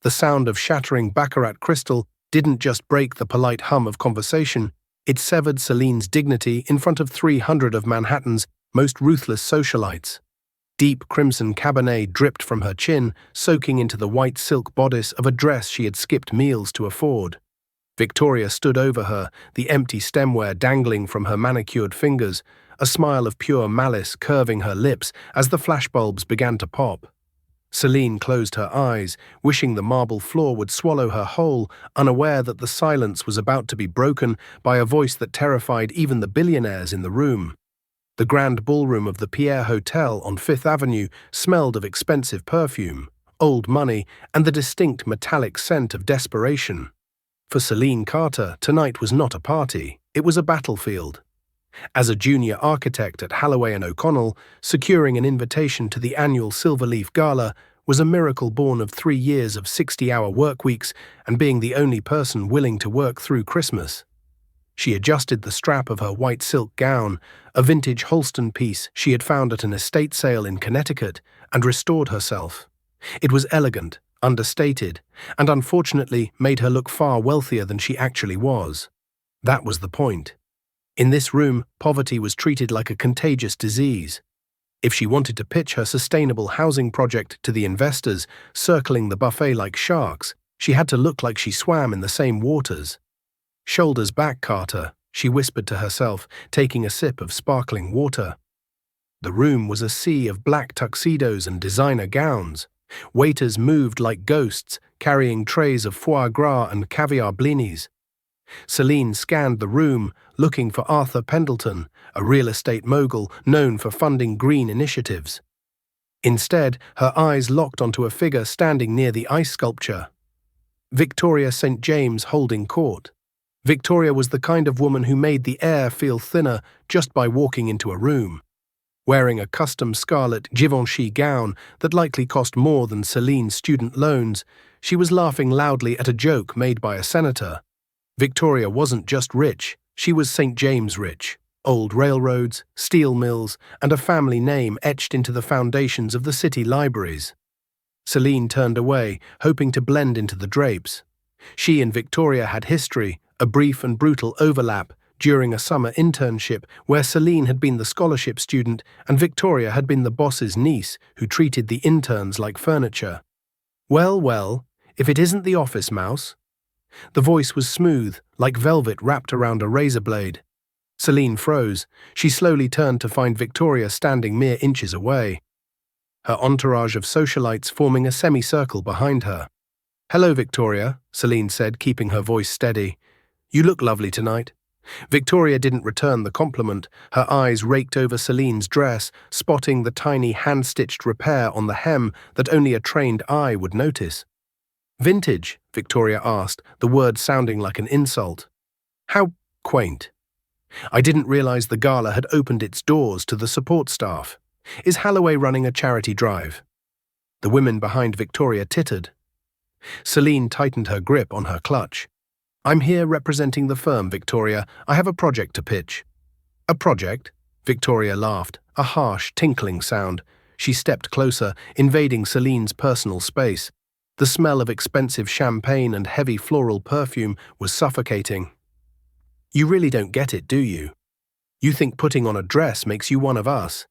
The sound of shattering baccarat crystal didn't just break the polite hum of conversation, it severed Celine's dignity in front of 300 of Manhattan's most ruthless socialites. Deep crimson Cabernet dripped from her chin, soaking into the white silk bodice of a dress she had skipped meals to afford. Victoria stood over her, the empty stemware dangling from her manicured fingers, a smile of pure malice curving her lips as the flashbulbs began to pop. Celine closed her eyes, wishing the marble floor would swallow her whole, unaware that the silence was about to be broken by a voice that terrified even the billionaires in the room. The grand ballroom of the Pierre Hotel on Fifth Avenue smelled of expensive perfume, old money, and the distinct metallic scent of desperation. For Celine Carter, tonight was not a party, it was a battlefield. As a junior architect at Halloway & O'Connell, securing an invitation to the annual Silverleaf Gala was a miracle born of 3 years of 60-hour work weeks and being the only person willing to work through Christmas. She adjusted the strap of her white silk gown, a vintage Holston piece she had found at an estate sale in Connecticut, and restored herself. It was elegant, understated, and unfortunately made her look far wealthier than she actually was. That was the point. In this room, poverty was treated like a contagious disease. If she wanted to pitch her sustainable housing project to the investors, circling the buffet like sharks, she had to look like she swam in the same waters. "Shoulders back, Carter," she whispered to herself, taking a sip of sparkling water. The room was a sea of black tuxedos and designer gowns. Waiters moved like ghosts, carrying trays of foie gras and caviar blinis. Celine scanned the room, looking for Arthur Pendleton, a real estate mogul known for funding green initiatives. Instead, her eyes locked onto a figure standing near the ice sculpture. Victoria St. James holding court. Victoria was the kind of woman who made the air feel thinner just by walking into a room. Wearing a custom scarlet Givenchy gown that likely cost more than Celine's student loans, she was laughing loudly at a joke made by a senator. Victoria wasn't just rich, she was St. James rich. Old railroads, steel mills, and a family name etched into the foundations of the city libraries. Celine turned away, hoping to blend into the drapes. She and Victoria had history, a brief and brutal overlap during a summer internship where Celine had been the scholarship student and Victoria had been the boss's niece who treated the interns like furniture. "Well, well, if it isn't the office mouse." The voice was smooth, like velvet wrapped around a razor blade. Celine froze. She slowly turned to find Victoria standing mere inches away, her entourage of socialites forming a semicircle behind her. "Hello, Victoria," Celine said, keeping her voice steady. "You look lovely tonight." Victoria didn't return the compliment. Her eyes raked over Celine's dress, spotting the tiny hand-stitched repair on the hem that only a trained eye would notice. "Vintage?" Victoria asked, the word sounding like an insult. "How quaint." "I didn't realize the gala had opened its doors to the support staff. Is Halloway running a charity drive?" The women behind Victoria tittered. Celine tightened her grip on her clutch. "I'm here representing the firm, Victoria. I have a project to pitch." "A project?" Victoria laughed, a harsh, tinkling sound. She stepped closer, invading Celine's personal space. The smell of expensive champagne and heavy floral perfume was suffocating. "You really don't get it, do you? You think putting on a dress makes you one of us.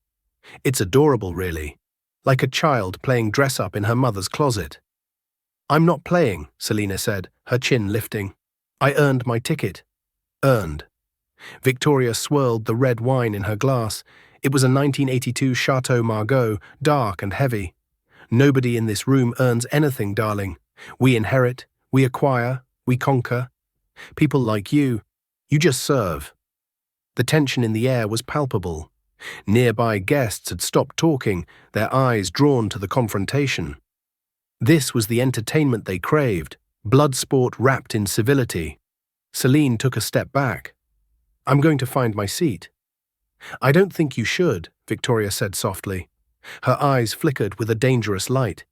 It's adorable, really. Like a child playing dress-up in her mother's closet." "I'm not playing," Selina said, her chin lifting. "I earned my ticket." "Earned." Victoria swirled the red wine in her glass. It was a 1982 Chateau Margaux, dark and heavy. "Nobody in this room earns anything, darling. We inherit, we acquire, we conquer. People like you just serve." The tension in the air was palpable. Nearby guests had stopped talking, their eyes drawn to the confrontation. This was the entertainment they craved, blood sport wrapped in civility. Celine took a step back. "I'm going to find my seat." "I don't think you should," Victoria said softly. Her eyes flickered with a dangerous light.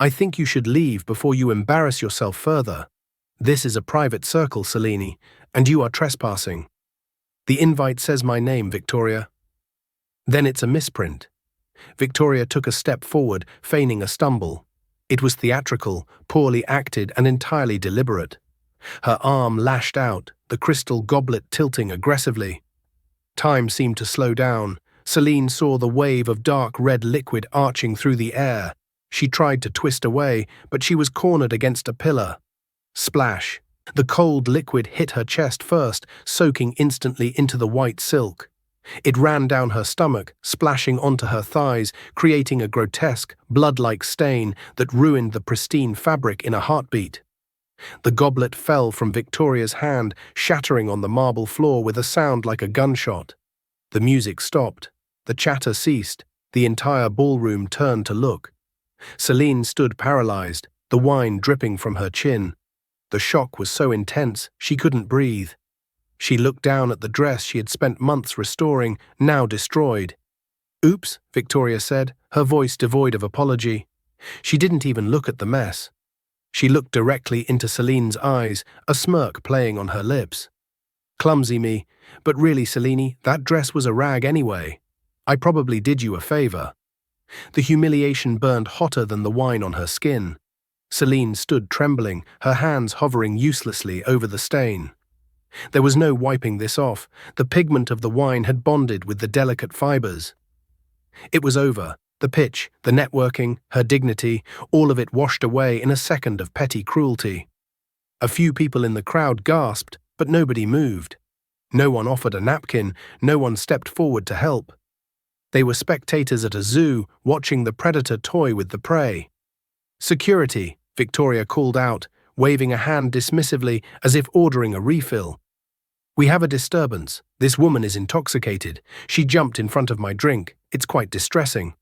"I think you should leave before you embarrass yourself further. This is a private circle, Celine, and you are trespassing." "The invite says my name, Victoria." "Then it's a misprint." Victoria took a step forward, feigning a stumble. It was theatrical, poorly acted, and entirely deliberate. Her arm lashed out, the crystal goblet tilting aggressively. Time seemed to slow down. Celine saw the wave of dark red liquid arching through the air. She tried to twist away, but she was cornered against a pillar. Splash! The cold liquid hit her chest first, soaking instantly into the white silk. It ran down her stomach, splashing onto her thighs, creating a grotesque, blood-like stain that ruined the pristine fabric in a heartbeat. The goblet fell from Victoria's hand, shattering on the marble floor with a sound like a gunshot. The music stopped. The chatter ceased. The entire ballroom turned to look. Celine stood paralyzed, the wine dripping from her chin. The shock was so intense, she couldn't breathe. She looked down at the dress she had spent months restoring, now destroyed. "Oops," Victoria said, her voice devoid of apology. She didn't even look at the mess. She looked directly into Celine's eyes, a smirk playing on her lips. "Clumsy me, but really, Celine, that dress was a rag anyway. I probably did you a favor." The humiliation burned hotter than the wine on her skin. Celine stood trembling, her hands hovering uselessly over the stain. There was no wiping this off. The pigment of the wine had bonded with the delicate fibers. It was over. The pitch, the networking, her dignity, all of it washed away in a second of petty cruelty. A few people in the crowd gasped, but nobody moved. No one offered a napkin, no one stepped forward to help. They were spectators at a zoo, watching the predator toy with the prey. "Security," Victoria called out, waving a hand dismissively as if ordering a refill. "We have a disturbance. This woman is intoxicated. She jumped in front of my drink. It's quite distressing."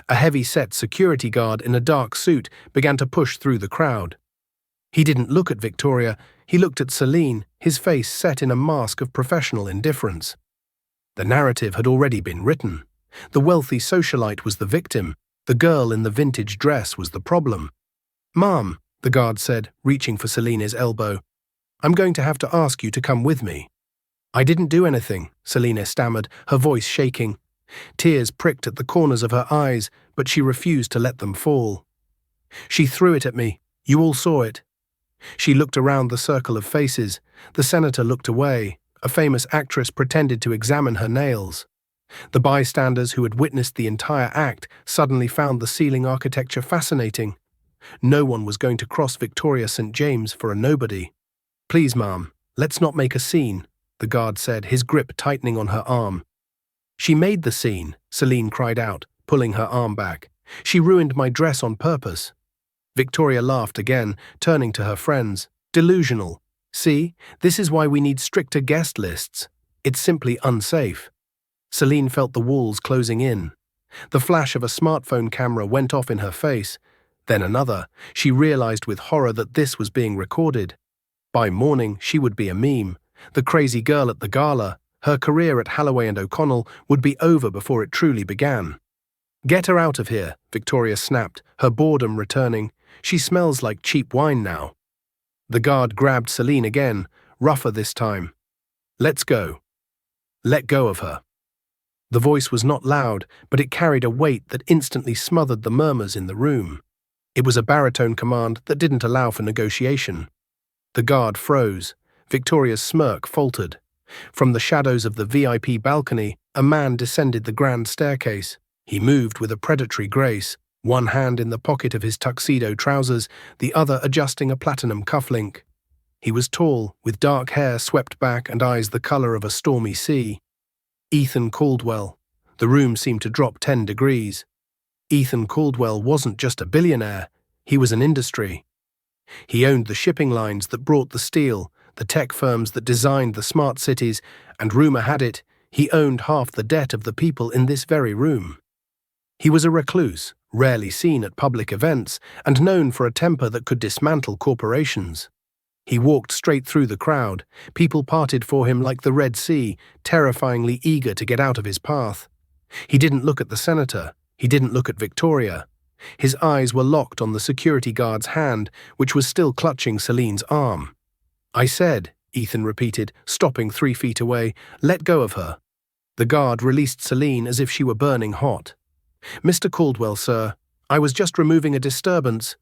A heavy-set security guard in a dark suit began to push through the crowd. He didn't look at Victoria, he looked at Celine, his face set in a mask of professional indifference. The narrative had already been written. The wealthy socialite was the victim. The girl in the vintage dress was the problem. "Ma'am," the guard said, reaching for Celine's elbow, "I'm going to have to ask you to come with me." "I didn't do anything," Celine stammered, her voice shaking. Tears pricked at the corners of her eyes, but she refused to let them fall. "She threw it at me. You all saw it." She looked around the circle of faces. The senator looked away. A famous actress pretended to examine her nails. The bystanders who had witnessed the entire act suddenly found the ceiling architecture fascinating. No one was going to cross Victoria St. James for a nobody. "Please, ma'am, let's not make a scene," the guard said, his grip tightening on her arm. "She made the scene," Celine cried out, pulling her arm back. "She ruined my dress on purpose." Victoria laughed again, turning to her friends. "Delusional. See, this is why we need stricter guest lists. It's simply unsafe." Celine felt the walls closing in. The flash of a smartphone camera went off in her face. Then another. She realized with horror that this was being recorded. By morning, she would be a meme. The crazy girl at the gala, her career at Holloway and O'Connell, would be over before it truly began. "Get her out of here," Victoria snapped, her boredom returning. "She smells like cheap wine now." The guard grabbed Celine again, rougher this time. "Let's go." "Let go of her." The voice was not loud, but it carried a weight that instantly smothered the murmurs in the room. It was a baritone command that didn't allow for negotiation. The guard froze. Victoria's smirk faltered. From the shadows of the VIP balcony, a man descended the grand staircase. He moved with a predatory grace, one hand in the pocket of his tuxedo trousers, the other adjusting a platinum cufflink. He was tall, with dark hair swept back and eyes the color of a stormy sea. Ethan Caldwell. The room seemed to drop 10 degrees. Ethan Caldwell wasn't just a billionaire, he was an industry. He owned the shipping lines that brought the steel, the tech firms that designed the smart cities, and rumor had it, he owned half the debt of the people in this very room. He was a recluse, rarely seen at public events, and known for a temper that could dismantle corporations. He walked straight through the crowd. People parted for him like the Red Sea, terrifyingly eager to get out of his path. He didn't look at the senator. He didn't look at Victoria. His eyes were locked on the security guard's hand, which was still clutching Celine's arm. "I said," Ethan repeated, stopping 3 feet away, "let go of her." The guard released Celine as if she were burning hot. "Mr. Caldwell, sir, I was just removing a disturbance.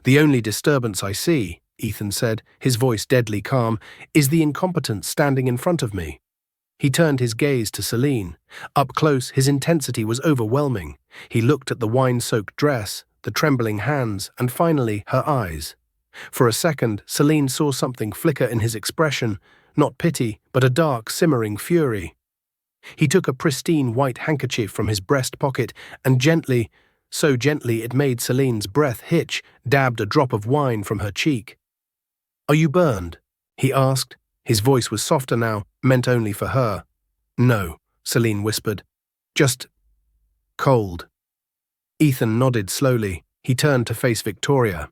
The only disturbance I see, Ethan said, his voice deadly calm, is the incompetence standing in front of me. He turned his gaze to Celine. Up close, his intensity was overwhelming. He looked at the wine-soaked dress, the trembling hands, and finally, her eyes. For a second, Celine saw something flicker in his expression, not pity, but a dark, simmering fury. He took a pristine white handkerchief from his breast pocket and gently, so gently it made Celine's breath hitch, dabbed a drop of wine from her cheek. "Are you burned?" he asked. His voice was softer now, meant only for her. "No," Celine whispered. "Just cold." Ethan nodded slowly. He turned to face Victoria.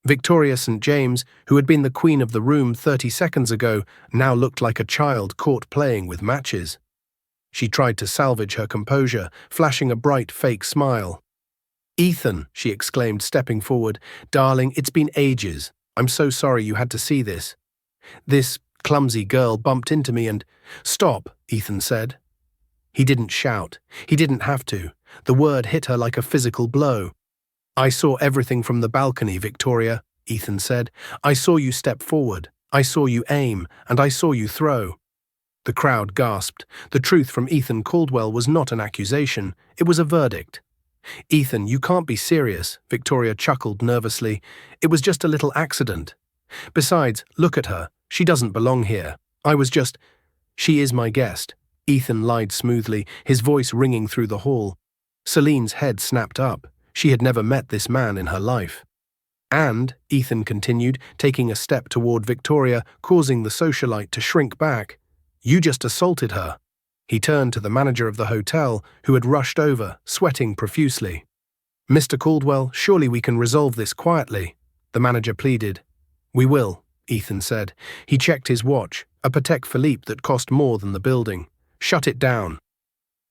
Victoria St. James, who had been the queen of the room 30 seconds ago, now looked like a child caught playing with matches. She tried to salvage her composure, flashing a bright, fake smile. "Ethan," she exclaimed, stepping forward, "darling, it's been ages. I'm so sorry you had to see this. This clumsy girl bumped into me and—" "Stop," Ethan said. He didn't shout. He didn't have to. The word hit her like a physical blow. "I saw everything from the balcony, Victoria," Ethan said. "I saw you step forward. I saw you aim, and I saw you throw." The crowd gasped. The truth from Ethan Caldwell was not an accusation. It was a verdict. "Ethan, you can't be serious," Victoria chuckled nervously. "It was just a little accident. Besides, look at her. She doesn't belong here. I was just—" "She is my guest," Ethan lied smoothly, his voice ringing through the hall. Celine's head snapped up. She had never met this man in her life. "And," Ethan continued, taking a step toward Victoria, causing the socialite to shrink back, "you just assaulted her." He turned to the manager of the hotel, who had rushed over, sweating profusely. "Mr. Caldwell, surely we can resolve this quietly," the manager pleaded. "We will," Ethan said. He checked his watch, a Patek Philippe that cost more than the building. "Shut it down."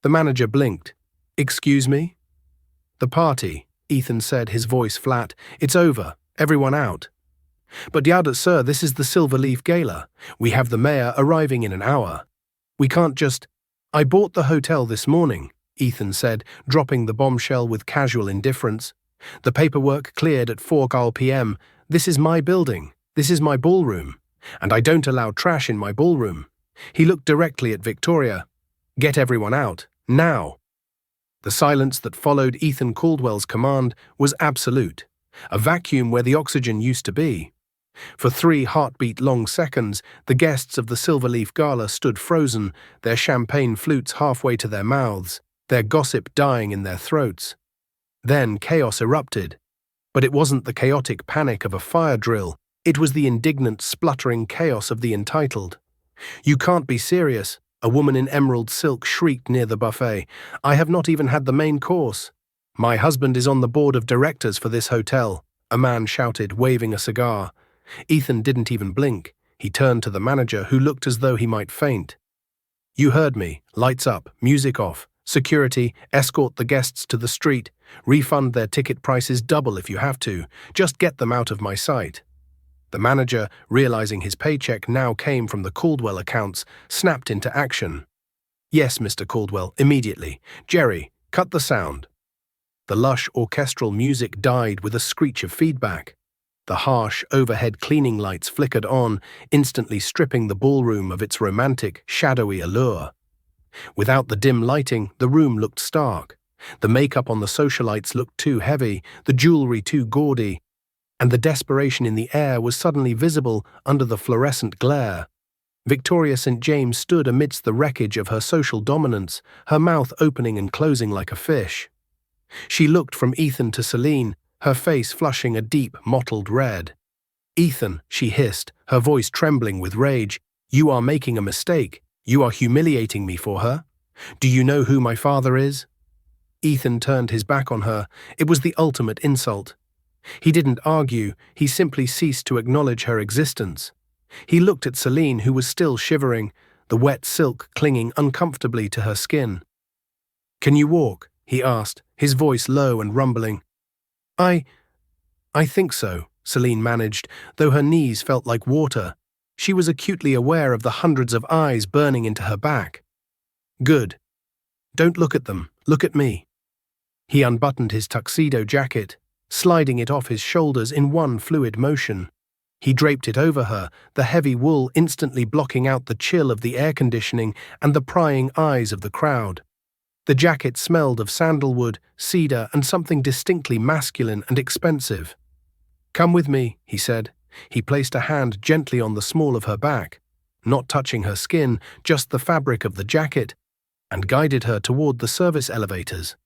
The manager blinked. "Excuse me?" "The party," Ethan said, his voice flat. "It's over. Everyone out." "But yada, sir, this is the Silver Leaf Gala. We have the mayor arriving in an hour. We can't just—" "I bought the hotel this morning," Ethan said, dropping the bombshell with casual indifference. "The paperwork cleared at 4 p.m. This is my building. This is my ballroom. And I don't allow trash in my ballroom." He looked directly at Victoria. "Get everyone out. Now." The silence that followed Ethan Caldwell's command was absolute, a vacuum where the oxygen used to be. For 3 heartbeat-long seconds, the guests of the Silverleaf Gala stood frozen, their champagne flutes halfway to their mouths, their gossip dying in their throats. Then chaos erupted. But it wasn't the chaotic panic of a fire drill, it was the indignant, spluttering chaos of the entitled. "You can't be serious," a woman in emerald silk shrieked near the buffet. "I have not even had the main course." "My husband is on the board of directors for this hotel," a man shouted, waving a cigar. Ethan didn't even blink. He turned to the manager, who looked as though he might faint. "You heard me. Lights up, music off. Security, escort the guests to the street. Refund their ticket prices double if you have to. Just get them out of my sight." The manager, realizing his paycheck now came from the Caldwell accounts, snapped into action. "Yes, Mr. Caldwell, immediately. Jerry, cut the sound." The lush orchestral music died with a screech of feedback. The harsh, overhead cleaning lights flickered on, instantly stripping the ballroom of its romantic, shadowy allure. Without the dim lighting, the room looked stark. The makeup on the socialites looked too heavy, the jewelry too gaudy, and the desperation in the air was suddenly visible under the fluorescent glare. Victoria St. James stood amidst the wreckage of her social dominance, her mouth opening and closing like a fish. She looked from Ethan to Celine, her face flushing a deep, mottled red. "Ethan," she hissed, her voice trembling with rage, "you are making a mistake. You are humiliating me for her. Do you know who my father is?" Ethan turned his back on her. It was the ultimate insult. He didn't argue, he simply ceased to acknowledge her existence. He looked at Celine, who was still shivering, the wet silk clinging uncomfortably to her skin. "Can you walk?" he asked, his voice low and rumbling. I think so," Celine managed, though her knees felt like water. She was acutely aware of the hundreds of eyes burning into her back. "Good. Don't look at them. Look at me." He unbuttoned his tuxedo jacket, sliding it off his shoulders in one fluid motion. He draped it over her, the heavy wool instantly blocking out the chill of the air conditioning and the prying eyes of the crowd. The jacket smelled of sandalwood, cedar, and something distinctly masculine and expensive. "Come with me," he said. He placed a hand gently on the small of her back, not touching her skin, just the fabric of the jacket, and guided her toward the service elevators.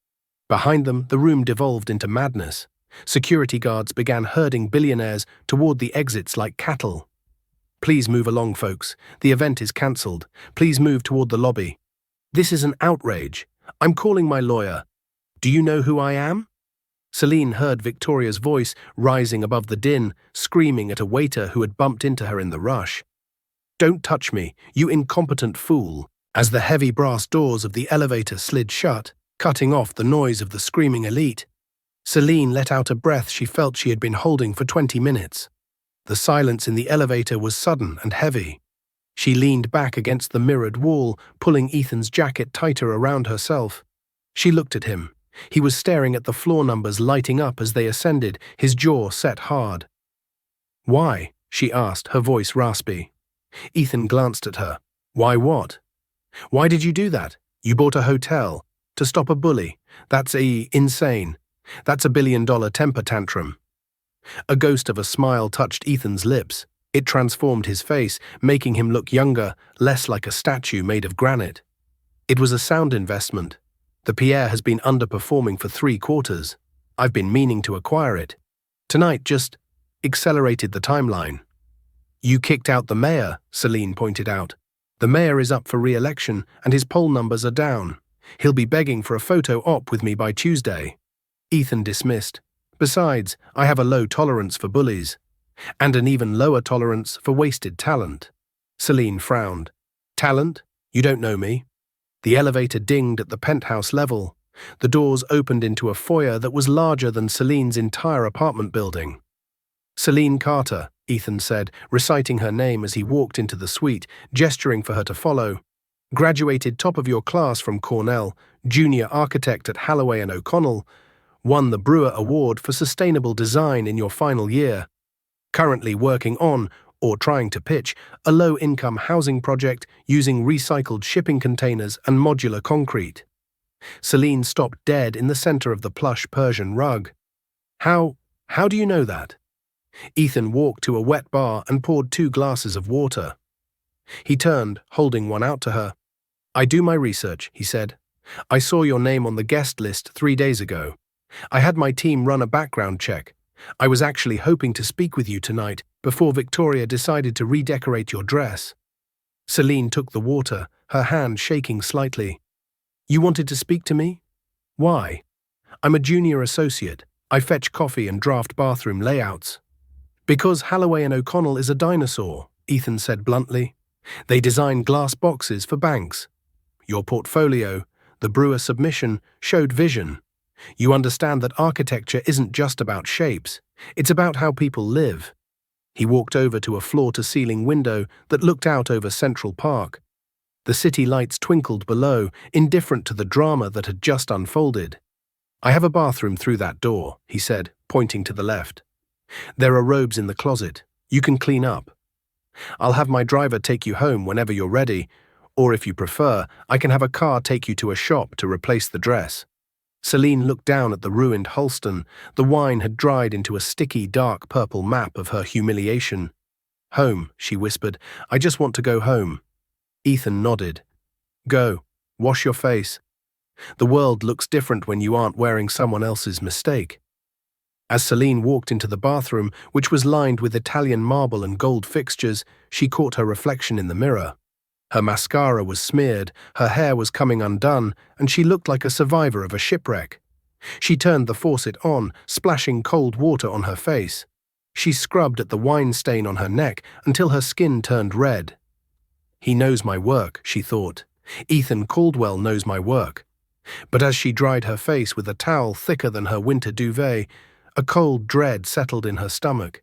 Behind them, the room devolved into madness. Security guards began herding billionaires toward the exits like cattle. "Please move along, folks. The event is cancelled. Please move toward the lobby. This is an outrage. I'm calling my lawyer. Do you know who I am?" Celine heard Victoria's voice rising above the din, screaming at a waiter who had bumped into her in the rush. "Don't touch me, you incompetent fool," as the heavy brass doors of the elevator slid shut, cutting off the noise of the screaming elite. Celine let out a breath she felt she had been holding for 20 minutes. The silence in the elevator was sudden and heavy. She leaned back against the mirrored wall, pulling Ethan's jacket tighter around herself. She looked at him. He was staring at the floor numbers lighting up as they ascended, his jaw set hard. "Why?" she asked, her voice raspy. Ethan glanced at her. "Why what? Why did you do that? You bought a hotel. To stop a bully. That's insane. That's $1 billion temper tantrum." A ghost of a smile touched Ethan's lips. It transformed his face, making him look younger, less like a statue made of granite. "It was a sound investment. The Pierre has been underperforming for 3 quarters. I've been meaning to acquire it. Tonight just accelerated the timeline." "You kicked out the mayor," Celine pointed out. "The mayor is up for re-election and his poll numbers are down. He'll be begging for a photo op with me by Tuesday." Ethan dismissed. "Besides, I have a low tolerance for bullies. And an even lower tolerance for wasted talent." Celine frowned. "Talent? You don't know me." The elevator dinged at the penthouse level. The doors opened into a foyer that was larger than Celine's entire apartment building. "Celine Carter," Ethan said, reciting her name as he walked into the suite, gesturing for her to follow. "Graduated top of your class from Cornell, junior architect at Halloway & O'Connell, won the Brewer Award for Sustainable Design in your final year. Currently working on, or trying to pitch, a low-income housing project using recycled shipping containers and modular concrete." Celine stopped dead in the center of the plush Persian rug. How do you know that?" Ethan walked to a wet bar and poured 2 glasses of water. He turned, holding one out to her. "I do my research," he said. "I saw your name on the guest list 3 days ago. I had my team run a background check. I was actually hoping to speak with you tonight before Victoria decided to redecorate your dress." Celine took the water, her hand shaking slightly. "You wanted to speak to me? Why?" "I'm a junior associate. I fetch coffee and draft bathroom layouts." "Because Halloway & O'Connell is a dinosaur," Ethan said bluntly. "They design glass boxes for banks. Your portfolio, the Brewer submission, showed vision. You understand that architecture isn't just about shapes, it's about how people live." He walked over to a floor-to-ceiling window that looked out over Central Park. The city lights twinkled below, indifferent to the drama that had just unfolded. "I have a bathroom through that door," he said, pointing to the left. "There are robes in the closet. You can clean up. I'll have my driver take you home whenever you're ready, or if you prefer, I can have a car take you to a shop to replace the dress." Celine looked down at the ruined Holston. The wine had dried into a sticky, dark purple map of her humiliation. "Home," she whispered. "I just want to go home." Ethan nodded. "Go. Wash your face. The world looks different when you aren't wearing someone else's mistake." As Celine walked into the bathroom, which was lined with Italian marble and gold fixtures, she caught her reflection in the mirror. Her mascara was smeared, her hair was coming undone, and she looked like a survivor of a shipwreck. She turned the faucet on, splashing cold water on her face. She scrubbed at the wine stain on her neck until her skin turned red. "He knows my work," she thought. "Ethan Caldwell knows my work." But as she dried her face with a towel thicker than her winter duvet, a cold dread settled in her stomach.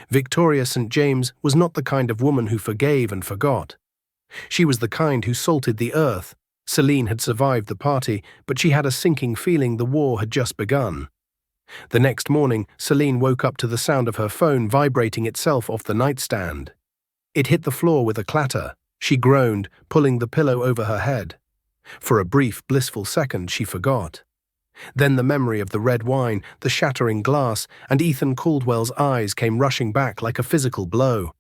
Victoria St. James was not the kind of woman who forgave and forgot. She was the kind who salted the earth, Celine had survived the party, but she had a sinking feeling the war had just begun. The next morning, Celine woke up to the sound of her phone vibrating itself off the nightstand. It hit the floor with a clatter. She groaned, pulling the pillow over her head. For a brief, blissful second, she forgot. Then the memory of the red wine, the shattering glass, and Ethan Caldwell's eyes came rushing back like a physical blow.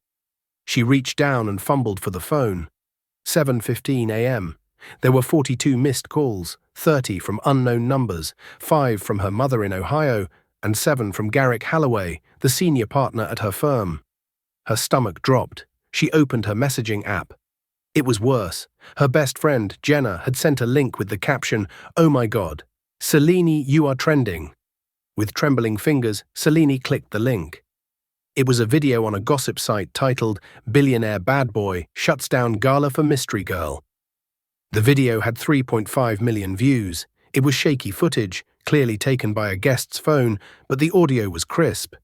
She reached down and fumbled for the phone. 7:15 a.m. There were 42 missed calls, 30 from unknown numbers, 5 from her mother in Ohio, and 7 from Garrick Halloway, the senior partner at her firm. Her stomach dropped. She opened her messaging app. It was worse. Her best friend, Jenna, had sent a link with the caption, "Oh my God, Celine, you are trending." With trembling fingers, Celine clicked the link. It was a video on a gossip site titled "Billionaire Bad Boy Shuts Down Gala for Mystery Girl." The video had 3.5 million views. It was shaky footage, clearly taken by a guest's phone, but the audio was crisp.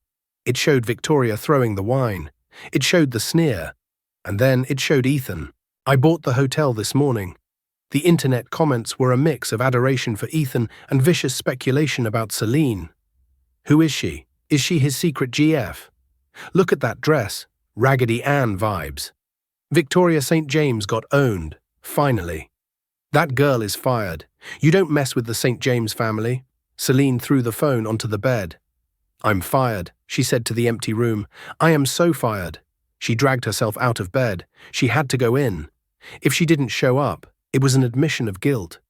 It showed Victoria throwing the wine. It showed the sneer. And then it showed Ethan. "I bought the hotel this morning." The internet comments were a mix of adoration for Ethan and vicious speculation about Celine. Who is she? Is she his secret GF? Look at that dress. Raggedy Ann vibes. Victoria St. James got owned. Finally. That girl is fired. You don't mess with the St. James family. Celine threw the phone onto the bed. "I'm fired," she said to the empty room. "I am so fired." She dragged herself out of bed. She had to go in. If she didn't show up, it was an admission of guilt.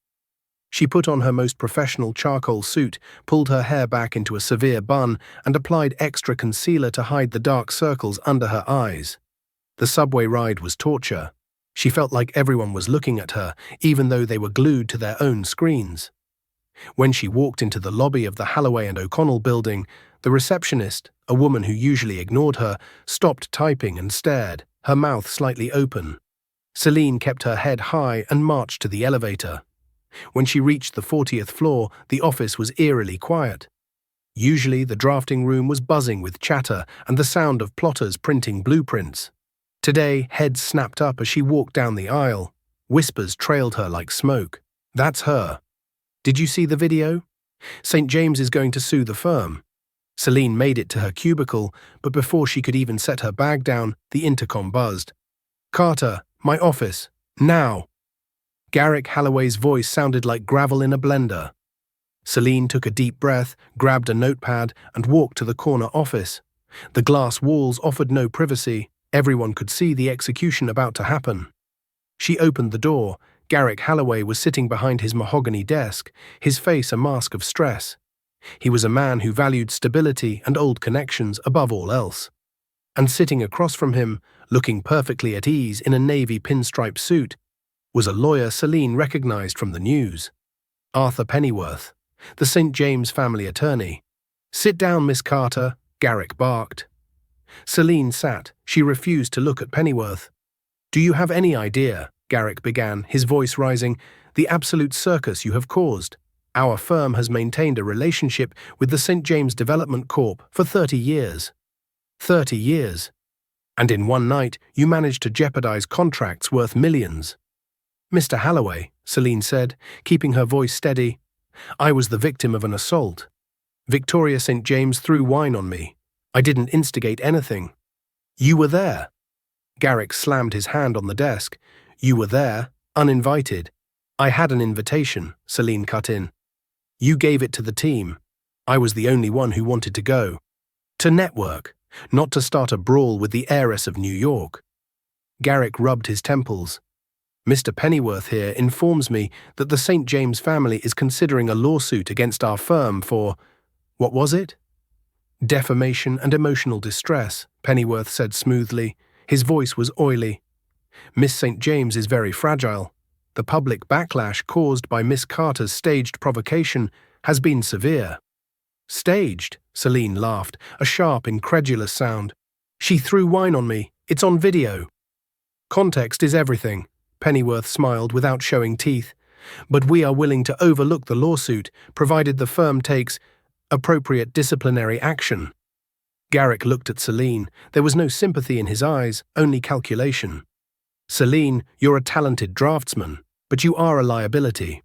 She put on her most professional charcoal suit, pulled her hair back into a severe bun, and applied extra concealer to hide the dark circles under her eyes. The subway ride was torture. She felt like everyone was looking at her, even though they were glued to their own screens. When she walked into the lobby of the Halloway and O'Connell building, the receptionist, a woman who usually ignored her, stopped typing and stared, her mouth slightly open. Celine kept her head high and marched to the elevator. When she reached the 40th floor, the office was eerily quiet. Usually, the drafting room was buzzing with chatter and the sound of plotters printing blueprints. Today, heads snapped up as she walked down the aisle. Whispers trailed her like smoke. "That's her. Did you see the video? St. James is going to sue the firm." Celine made it to her cubicle, but before she could even set her bag down, the intercom buzzed. "Carter, my office. Now." Garrick Halloway's voice sounded like gravel in a blender. Celine took a deep breath, grabbed a notepad, and walked to the corner office. The glass walls offered no privacy. Everyone could see the execution about to happen. She opened the door. Garrick Halloway was sitting behind his mahogany desk, his face a mask of stress. He was a man who valued stability and old connections above all else. And sitting across from him, looking perfectly at ease in a navy pinstripe suit, was a lawyer Celine recognized from the news. Arthur Pennyworth, the St. James family attorney. "Sit down, Miss Carter," Garrick barked. Celine sat. She refused to look at Pennyworth. "Do you have any idea," Garrick began, his voice rising, "the absolute circus you have caused? Our firm has maintained a relationship with the St. James Development Corp. for 30 years. 30 years. And in one night, you managed to jeopardize contracts worth millions." "Mr. Halloway," Celine said, keeping her voice steady, "I was the victim of an assault. Victoria St. James threw wine on me. I didn't instigate anything." "You were there." Garrick slammed his hand on the desk. "You were there, uninvited." "I had an invitation," Celine cut in. "You gave it to the team. I was the only one who wanted to go. To network, not to start a brawl with the heiress of New York." Garrick rubbed his temples. "Mr. Pennyworth here informs me that the St. James family is considering a lawsuit against our firm for, what was it? Defamation and emotional distress," Pennyworth said smoothly. His voice was oily. "Miss St. James is very fragile. The public backlash caused by Miss Carter's staged provocation has been severe." "Staged?" Celine laughed, a sharp, incredulous sound. "She threw wine on me. It's on video." "Context is everything," Pennyworth smiled without showing teeth. "But we are willing to overlook the lawsuit, provided the firm takes appropriate disciplinary action." Garrick looked at Celine. There was no sympathy in his eyes, only calculation. "Celine, you're a talented draftsman, but you are a liability.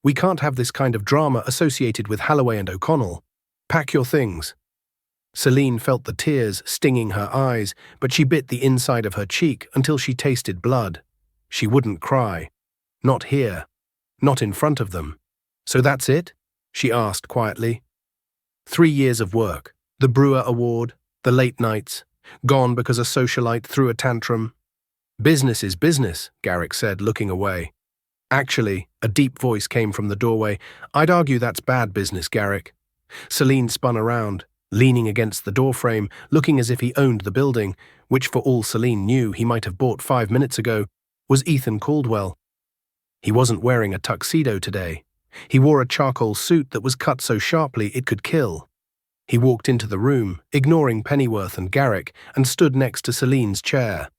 We can't have this kind of drama associated with Holloway and O'Connell. Pack your things." Celine felt the tears stinging her eyes, but she bit the inside of her cheek until she tasted blood. She wouldn't cry. Not here. Not in front of them. "So that's it?" she asked quietly. 3 years of work, the Brewer Award, the late nights, gone because a socialite threw a tantrum. "Business is business," Garrick said, looking away. "Actually," a deep voice came from the doorway, "I'd argue that's bad business, Garrick." Celine spun around, leaning against the doorframe, looking as if he owned the building, which for all Celine knew he might have bought 5 minutes ago, was Ethan Caldwell. He wasn't wearing a tuxedo today. He wore a charcoal suit that was cut so sharply it could kill. He walked into the room, ignoring Pennyworth and Garrick, and stood next to Celine's chair.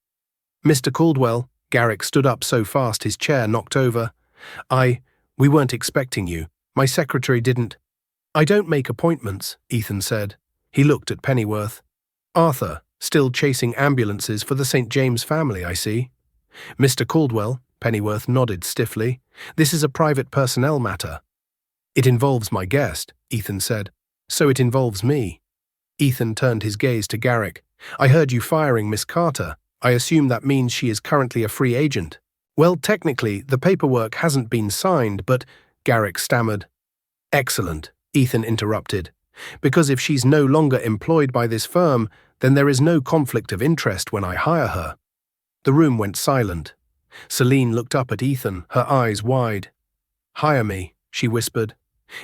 "Mr. Caldwell," Garrick stood up so fast his chair knocked over. We weren't expecting you. My secretary didn't." "I don't make appointments," Ethan said. He looked at Pennyworth. "Arthur, still chasing ambulances for the St. James family, I see." "Mr. Caldwell," Pennyworth nodded stiffly, "this is a private personnel matter." "It involves my guest," Ethan said. "So it involves me." Ethan turned his gaze to Garrick. "I heard you firing Miss Carter. I assume that means she is currently a free agent." "Well, technically, the paperwork hasn't been signed, but—" Garrick stammered. "Excellent," Ethan interrupted. "Because if she's no longer employed by this firm, then there is no conflict of interest when I hire her." The room went silent. Celine looked up at Ethan, her eyes wide. "Hire me," she whispered.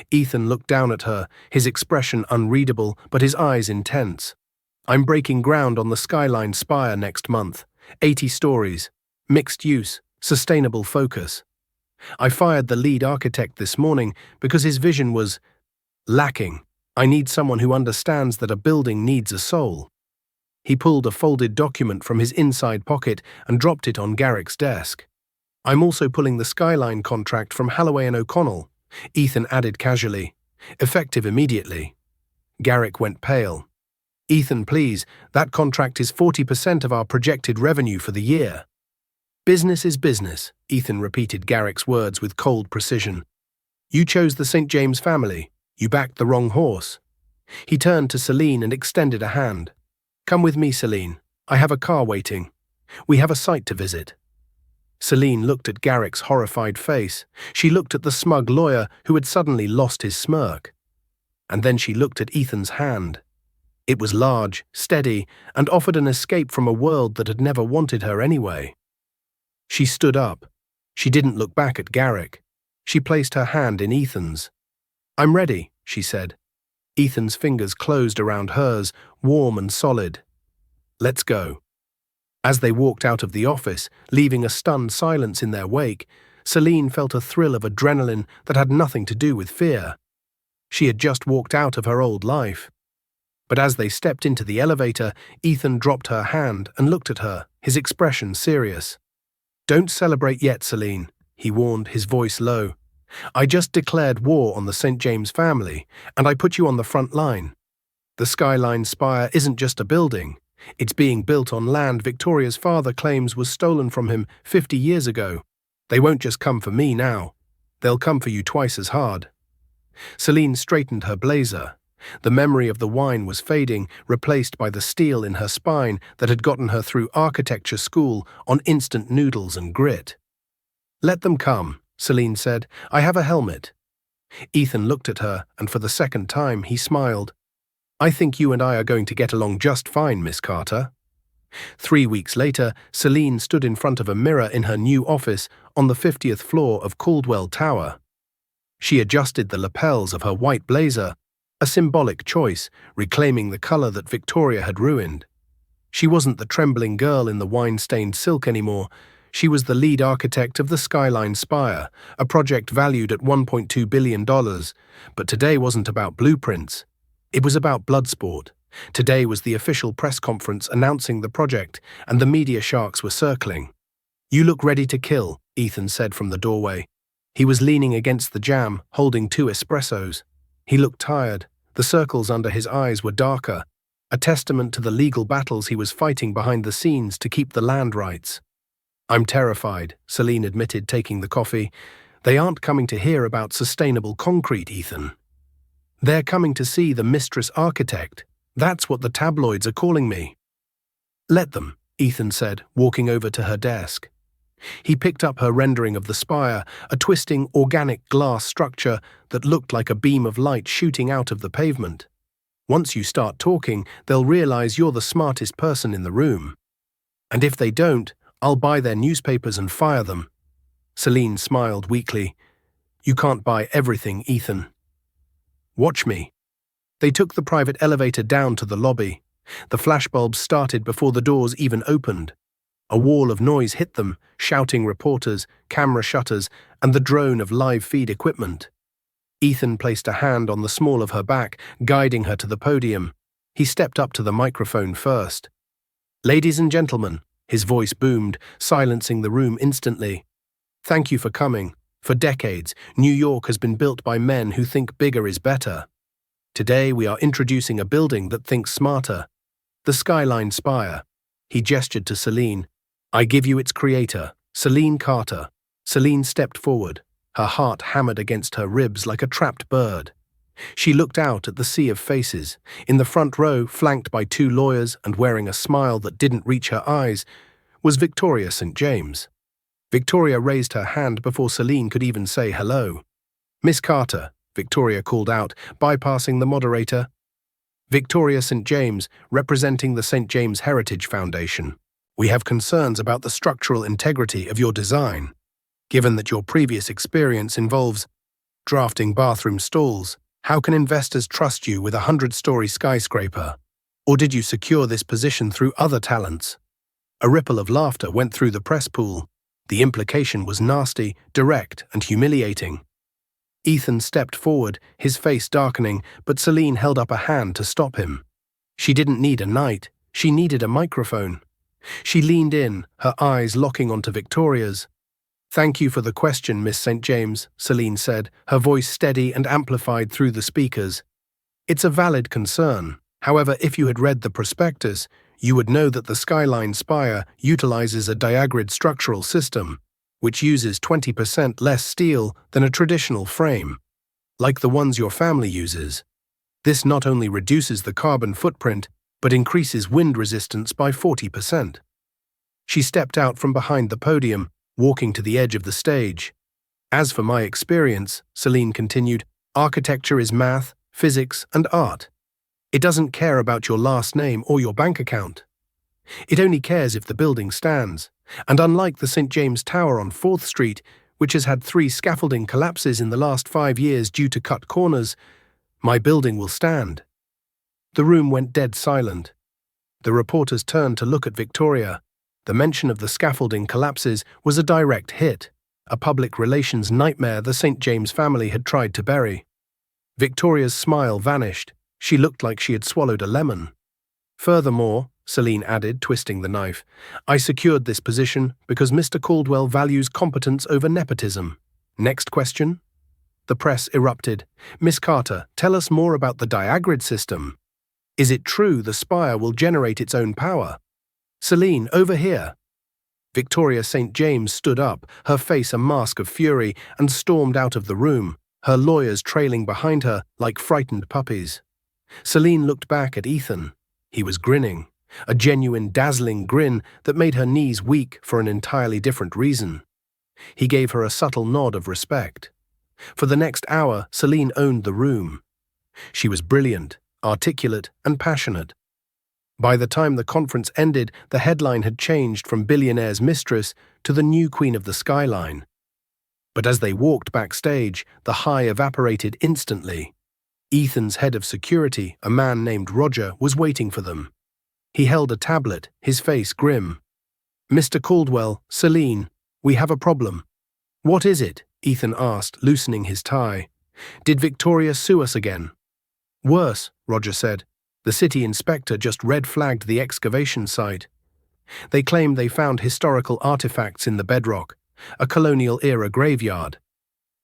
Ethan looked down at her, his expression unreadable, but his eyes intense. "I'm breaking ground on the Skyline Spire next month. 80 stories. Mixed use. Sustainable focus. I fired the lead architect this morning because his vision was lacking. I need someone who understands that a building needs a soul." He pulled a folded document from his inside pocket and dropped it on Garrick's desk. "I'm also pulling the Skyline contract from Holloway and O'Connell," Ethan added casually. "Effective immediately." Garrick went pale. "Ethan, please, that contract is 40% of our projected revenue for the year." "Business is business," Ethan repeated Garrick's words with cold precision. "You chose the St. James family. You backed the wrong horse." He turned to Celine and extended a hand. "Come with me, Celine. I have a car waiting. We have a site to visit." Celine looked at Garrick's horrified face. She looked at the smug lawyer who had suddenly lost his smirk. And then she looked at Ethan's hand. It was large, steady, and offered an escape from a world that had never wanted her anyway. She stood up. She didn't look back at Garrick. She placed her hand in Ethan's. "I'm ready," she said. Ethan's fingers closed around hers, warm and solid. "Let's go." As they walked out of the office, leaving a stunned silence in their wake, Celine felt a thrill of adrenaline that had nothing to do with fear. She had just walked out of her old life. But as they stepped into the elevator, Ethan dropped her hand and looked at her, his expression serious. "Don't celebrate yet, Celine," he warned, his voice low. "I just declared war on the St. James family, and I put you on the front line. The Skyline Spire isn't just a building. It's being built on land Victoria's father claims was stolen from him 50 years ago. They won't just come for me now. They'll come for you twice as hard." Celine straightened her blazer. The memory of the wine was fading, replaced by the steel in her spine that had gotten her through architecture school on instant noodles and grit. "Let them come," Celine said. "I have a helmet." Ethan looked at her, and for the second time he smiled. "I think you and I are going to get along just fine, Miss Carter." 3 weeks later, Celine stood in front of a mirror in her new office on the 50th floor of Caldwell Tower. She adjusted the lapels of her white blazer, a symbolic choice, reclaiming the color that Victoria had ruined. She wasn't the trembling girl in the wine-stained silk anymore. She was the lead architect of the Skyline Spire, a project valued at $1.2 billion. But today wasn't about blueprints. It was about blood sport. Today was the official press conference announcing the project, and the media sharks were circling. "You look ready to kill," Ethan said from the doorway. He was leaning against the jamb, holding 2 espressos. He looked tired. The circles under his eyes were darker, a testament to the legal battles he was fighting behind the scenes to keep the land rights. I'm terrified, Celine admitted, taking the coffee. They aren't coming to hear about sustainable concrete, Ethan. They're coming to see the mistress architect. That's what the tabloids are calling me. Let them, Ethan said, walking over to her desk. He picked up her rendering of the spire, a twisting organic glass structure that looked like a beam of light shooting out of the pavement. Once you start talking, they'll realize you're the smartest person in the room. And if they don't, I'll buy their newspapers and fire them. Celine smiled weakly. You can't buy everything, Ethan. Watch me. They took the private elevator down to the lobby. The flashbulbs started before the doors even opened. A wall of noise hit them, shouting reporters, camera shutters, and the drone of live feed equipment. Ethan placed a hand on the small of her back, guiding her to the podium. He stepped up to the microphone first. Ladies and gentlemen, his voice boomed, silencing the room instantly. Thank you for coming. For decades, New York has been built by men who think bigger is better. Today we are introducing a building that thinks smarter. The Skyline Spire. He gestured to Celine. I give you its creator, Celine Carter. Celine stepped forward, her heart hammered against her ribs like a trapped bird. She looked out at the sea of faces. In the front row, flanked by two lawyers and wearing a smile that didn't reach her eyes, was Victoria St. James. Victoria raised her hand before Celine could even say hello. Miss Carter, Victoria called out, bypassing the moderator. Victoria St. James, representing the St. James Heritage Foundation. We have concerns about the structural integrity of your design. Given that your previous experience involves drafting bathroom stalls, how can investors trust you with a 100-story skyscraper? Or did you secure this position through other talents? A ripple of laughter went through the press pool. The implication was nasty, direct, and humiliating. Ethan stepped forward, his face darkening, but Celine held up a hand to stop him. She didn't need a knight, she needed a microphone. She leaned in, her eyes locking onto Victoria's. Thank you for the question, Miss St. James, Celine said, her voice steady and amplified through the speakers. It's a valid concern. However, if you had read the prospectus, you would know that the Skyline Spire utilizes a diagrid structural system, which uses 20% less steel than a traditional frame, like the ones your family uses. This not only reduces the carbon footprint, but increases wind resistance by 40%. She stepped out from behind the podium, walking to the edge of the stage. As for my experience, Celine continued, architecture is math, physics, and art. It doesn't care about your last name or your bank account. It only cares if the building stands. And unlike the St. James Tower on 4th Street, which has had 3 scaffolding collapses in the last 5 years due to cut corners, my building will stand. The room went dead silent. The reporters turned to look at Victoria. The mention of the scaffolding collapses was a direct hit, a public relations nightmare the St. James family had tried to bury. Victoria's smile vanished. She looked like she had swallowed a lemon. Furthermore, Celine added, twisting the knife, I secured this position because Mr. Caldwell values competence over nepotism. Next question? The press erupted. Miss Carter, tell us more about the diagrid system. Is it true the spire will generate its own power? Celine, over here. Victoria St. James stood up, her face a mask of fury, and stormed out of the room, her lawyers trailing behind her like frightened puppies. Celine looked back at Ethan. He was grinning, a genuine, dazzling grin that made her knees weak for an entirely different reason. He gave her a subtle nod of respect. For the next hour, Celine owned the room. She was brilliant, articulate, and passionate. By the time the conference ended, the headline had changed from Billionaire's mistress to the new queen of the skyline. But as they walked backstage, the high evaporated instantly. Ethan's head of security, a man named Roger, was waiting for them. He held a tablet, his face grim. Mr. Caldwell, Celine, we have a problem. What is it? Ethan asked, loosening his tie. Did Victoria sue us again? Worse, Roger said. The city inspector just red-flagged the excavation site. They claimed they found historical artifacts in the bedrock, a colonial-era graveyard.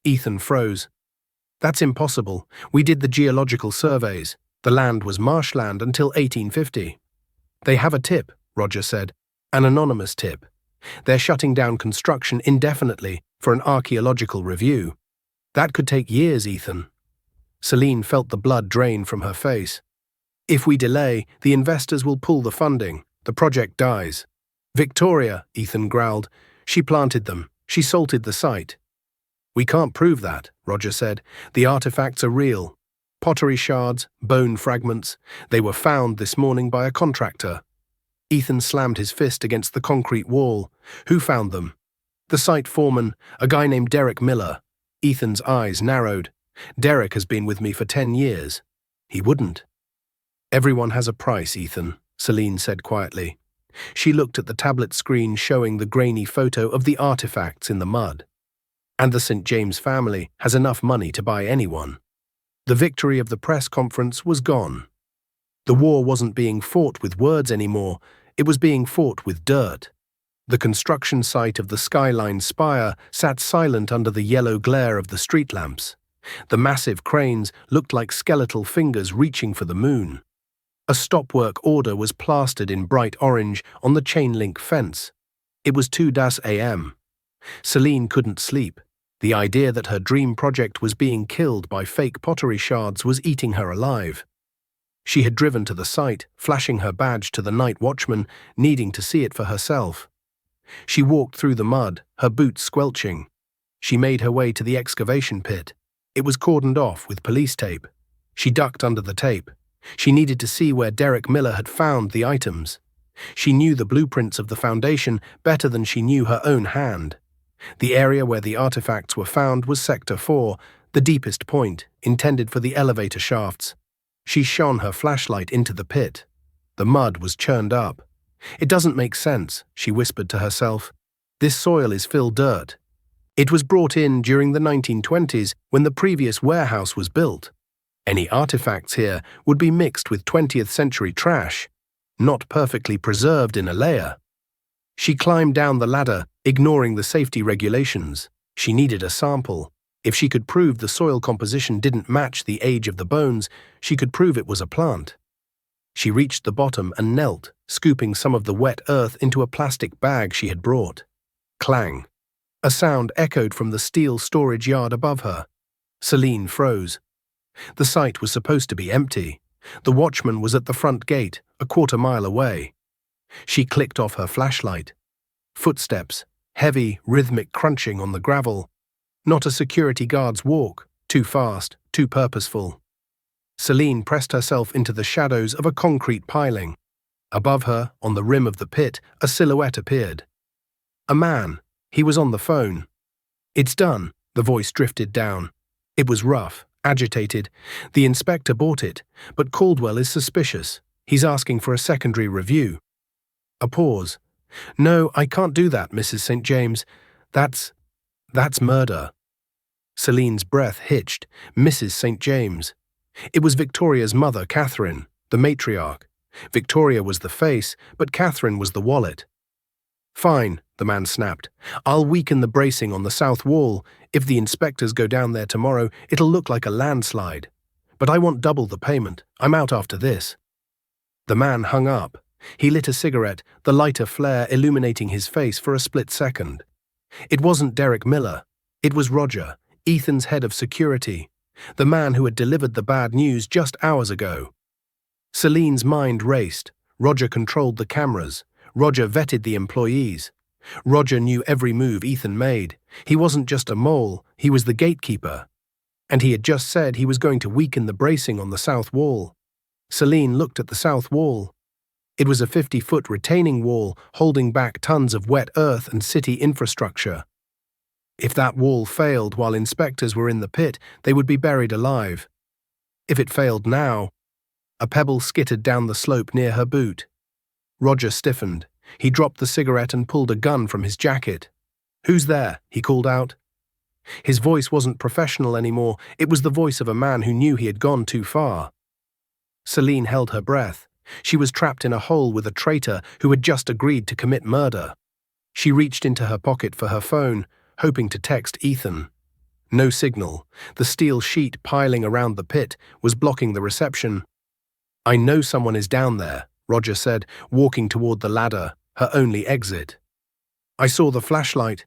Ethan froze. That's impossible. We did the geological surveys. The land was marshland until 1850. They have a tip, Roger said. An anonymous tip. They're shutting down construction indefinitely for an archaeological review. That could take years, Ethan. Celine felt the blood drain from her face. If we delay, the investors will pull the funding. The project dies. Victoria, Ethan growled. She planted them. She salted the site. We can't prove that, Roger said. The artifacts are real. Pottery shards, bone fragments. They were found this morning by a contractor. Ethan slammed his fist against the concrete wall. Who found them? The site foreman, a guy named Derek Miller. Ethan's eyes narrowed. Derek has been with me for 10 years. He wouldn't. Everyone has a price, Ethan, Celine said quietly. She looked at the tablet screen showing the grainy photo of the artifacts in the mud. And the St. James family has enough money to buy anyone. The victory of the press conference was gone. The war wasn't being fought with words anymore, it was being fought with dirt. The construction site of the Skyline Spire sat silent under the yellow glare of the street lamps. The massive cranes looked like skeletal fingers reaching for the moon. A stop-work order was plastered in bright orange on the chain-link fence. It was 2 a.m. Celine couldn't sleep. The idea that her dream project was being killed by fake pottery shards was eating her alive. She had driven to the site, flashing her badge to the night watchman, needing to see it for herself. She walked through the mud, her boots squelching. She made her way to the excavation pit. It was cordoned off with police tape. She ducked under the tape. She needed to see where Derek Miller had found the items. She knew the blueprints of the foundation better than she knew her own hand. The area where the artifacts were found was Sector 4, the deepest point, intended for the elevator shafts. She shone her flashlight into the pit. The mud was churned up. It doesn't make sense, she whispered to herself. This soil is fill dirt. It was brought in during the 1920s when the previous warehouse was built. Any artifacts here would be mixed with 20th century trash, not perfectly preserved in a layer. She climbed down the ladder, ignoring the safety regulations. She needed a sample. If she could prove the soil composition didn't match the age of the bones, she could prove it was a plant. She reached the bottom and knelt, scooping some of the wet earth into a plastic bag she had brought. Clang. A sound echoed from the steel storage yard above her. Celine froze. The site was supposed to be empty. The watchman was at the front gate, a quarter-mile away. She clicked off her flashlight. Footsteps, heavy, rhythmic crunching on the gravel. Not a security guard's walk, too fast, too purposeful. Celine pressed herself into the shadows of a concrete piling. Above her, on the rim of the pit, a silhouette appeared. A man. He was on the phone. It's done, the voice drifted down. It was rough, agitated. The inspector bought it, but Caldwell is suspicious. He's asking for a secondary review. A pause. No, I can't do that, Mrs. St. James. That's murder. Celine's breath hitched. Mrs. St. James. It was Victoria's mother, Catherine, the matriarch. Victoria was the face, but Catherine was the wallet. Fine, the man snapped. I'll weaken the bracing on the south wall. If the inspectors go down there tomorrow, it'll look like a landslide. But I want double the payment. I'm out after this. The man hung up. He lit a cigarette, the lighter flare illuminating his face for a split second. It wasn't Derek Miller. It was Roger, Ethan's head of security, the man who had delivered the bad news just hours ago. Celine's mind raced. Roger controlled the cameras. Roger vetted the employees. Roger knew every move Ethan made. He wasn't just a mole, he was the gatekeeper. And he had just said he was going to weaken the bracing on the south wall. Celine looked at the south wall. It was a 50-foot retaining wall holding back tons of wet earth and city infrastructure. If that wall failed while inspectors were in the pit, they would be buried alive. If it failed now, a pebble skittered down the slope near her boot. Roger stiffened. He dropped the cigarette and pulled a gun from his jacket. "Who's there?" he called out. His voice wasn't professional anymore. It was the voice of a man who knew he had gone too far. Celine held her breath. She was trapped in a hole with a traitor who had just agreed to commit murder. She reached into her pocket for her phone, hoping to text Ethan. No signal. The steel sheet piling around the pit was blocking the reception. "I know someone is down there," Roger said, walking toward the ladder, her only exit. I saw the flashlight.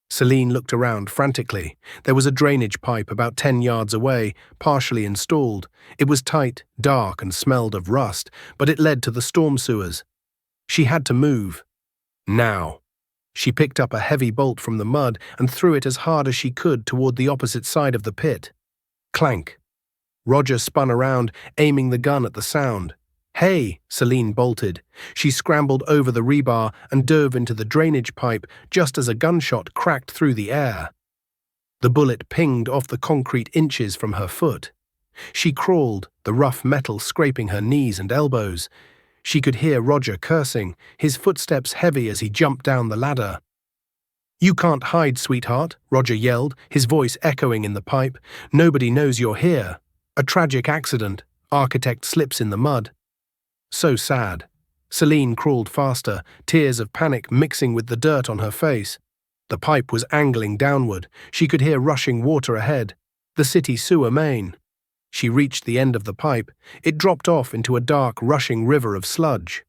Celine looked around frantically. There was a drainage pipe about 10 yards away, partially installed. It was tight, dark, and smelled of rust, but it led to the storm sewers. She had to move. Now. She picked up a heavy bolt from the mud and threw it as hard as she could toward the opposite side of the pit. Clank. Roger spun around, aiming the gun at the sound. Hey, Celine bolted. She scrambled over the rebar and dove into the drainage pipe just as a gunshot cracked through the air. The bullet pinged off the concrete inches from her foot. She crawled, the rough metal scraping her knees and elbows. She could hear Roger cursing, his footsteps heavy as he jumped down the ladder. You can't hide, sweetheart, Roger yelled, his voice echoing in the pipe. Nobody knows you're here. A tragic accident. Architect slips in the mud. So sad. Celine crawled faster, tears of panic mixing with the dirt on her face. The pipe was angling downward. She could hear rushing water ahead. The city sewer main. She reached the end of the pipe. It dropped off into a dark, rushing river of sludge.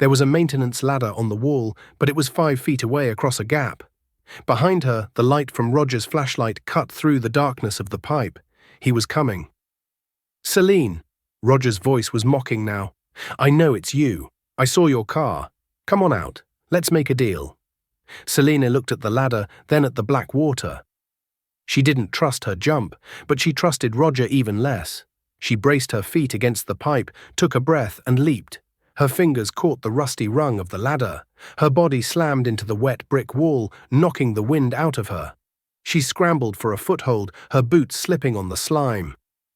There was a maintenance ladder on the wall, but it was 5 feet away across a gap. Behind her, the light from Roger's flashlight cut through the darkness of the pipe. He was coming. Celine. Roger's voice was mocking now. I know it's you. I saw your car. Come on out. Let's make a deal. Selena looked at the ladder, then at the black water. She didn't trust her jump, but she trusted Roger even less. She braced her feet against the pipe, took a breath, and leaped. Her fingers caught the rusty rung of the ladder. Her body slammed into the wet brick wall, knocking the wind out of her. She scrambled for a foothold, her boots slipping on the slime.